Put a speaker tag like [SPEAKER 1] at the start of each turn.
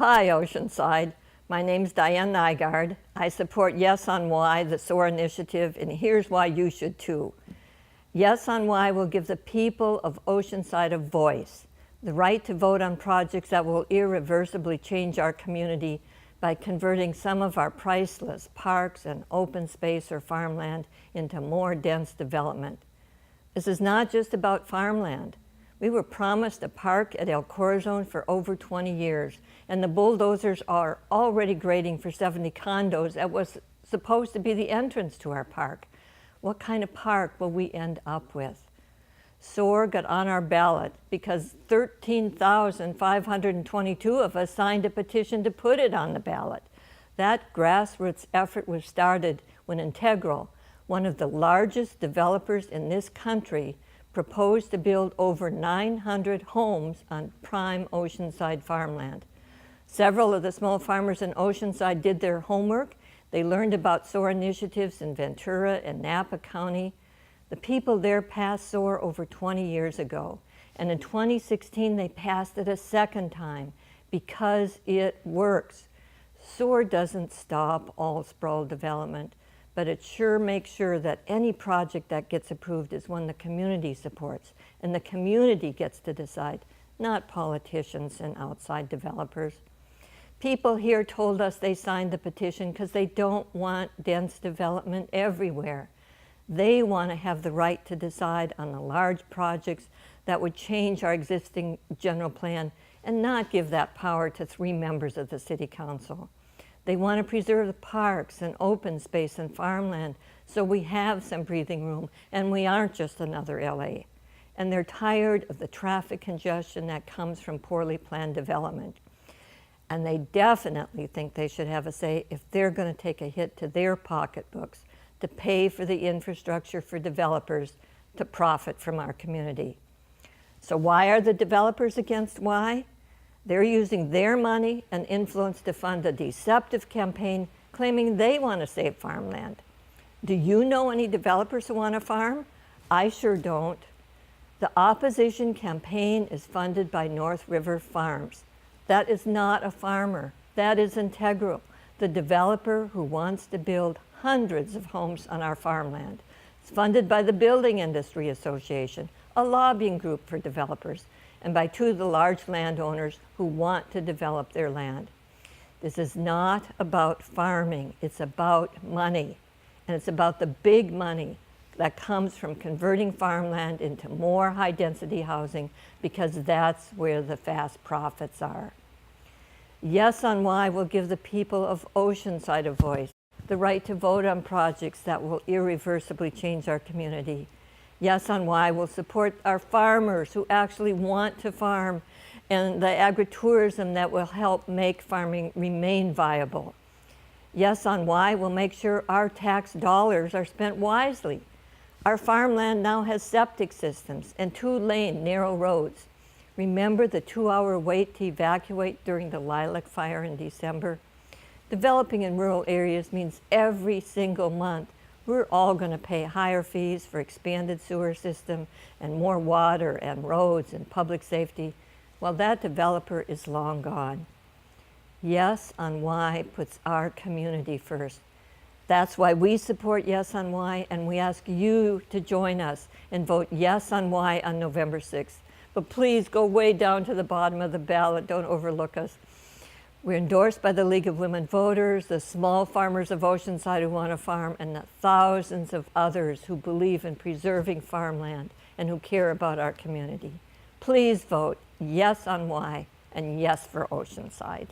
[SPEAKER 1] Hi, Oceanside. My name's Diane Nygaard. I support Yes on Why, the SOAR initiative, and here's why you should too. Yes on Why will give the people of Oceanside a voice, the right to vote on projects that will irreversibly change our community by converting some of our priceless parks and open space or farmland into more dense development. This is not just about farmland. We were promised a park at El Corazon for over 20 years, and the bulldozers are already grading for 70 condos that was supposed to be the entrance to our park. What kind of park will we end up with? SOAR got on our ballot because 13,522 of us signed a petition to put it on the ballot. That grassroots effort was started when Integral, one of the largest developers in this country, proposed to build over 900 homes on prime Oceanside farmland. Several of the small farmers in Oceanside did their homework. They learned about SOAR initiatives in Ventura and Napa County. The people there passed SOAR over 20 years ago, and in 2016 they passed it a second time because it works. SOAR doesn't stop all sprawl development, but it sure makes sure that any project that gets approved is one the community supports, and the community gets to decide, not politicians and outside developers. People here told us they signed the petition because they don't want dense development everywhere. They want to have the right to decide on the large projects that would change our existing general plan and not give that power to 3 members of the City Council. They want to preserve the parks and open space and farmland so we have some breathing room and we aren't just another LA. And they're tired of the traffic congestion that comes from poorly planned development. And they definitely think they should have a say if they're going to take a hit to their pocketbooks to pay for the infrastructure for developers to profit from our community. So why are the developers against why? They're using their money and influence to fund a deceptive campaign claiming they want to save farmland. Do you know any developers who want to farm? I sure don't. The opposition campaign is funded by North River Farms. That is not a farmer. That is Integral, the developer who wants to build hundreds of homes on our farmland. It's funded by the Building Industry Association, a lobbying group for developers, and by 2 of the large landowners who want to develop their land. This is not about farming, it's about money. And it's about the big money that comes from converting farmland into more high-density housing because that's where the fast profits are. Yes on Why will give the people of Oceanside a voice, the right to vote on projects that will irreversibly change our community. Yes on Why will support our farmers who actually want to farm and the agritourism that will help make farming remain viable. Yes on Why will make sure our tax dollars are spent wisely. Our farmland now has septic systems and 2-lane narrow roads. Remember the 2-hour wait to evacuate during the lilac fire in December? Developing in rural areas means every single month we're all going to pay higher fees for expanded sewer system and more water and roads and public safety, while that developer is long gone. Yes on Why puts our community first. That's why we support Yes on Why, and we ask you to join us and vote Yes on Why on November 6th. But please go way down to the bottom of the ballot. Don't overlook us. We're endorsed by the League of Women Voters, the small farmers of Oceanside who want to farm, and the thousands of others who believe in preserving farmland and who care about our community. Please vote Yes on Why and Yes for Oceanside.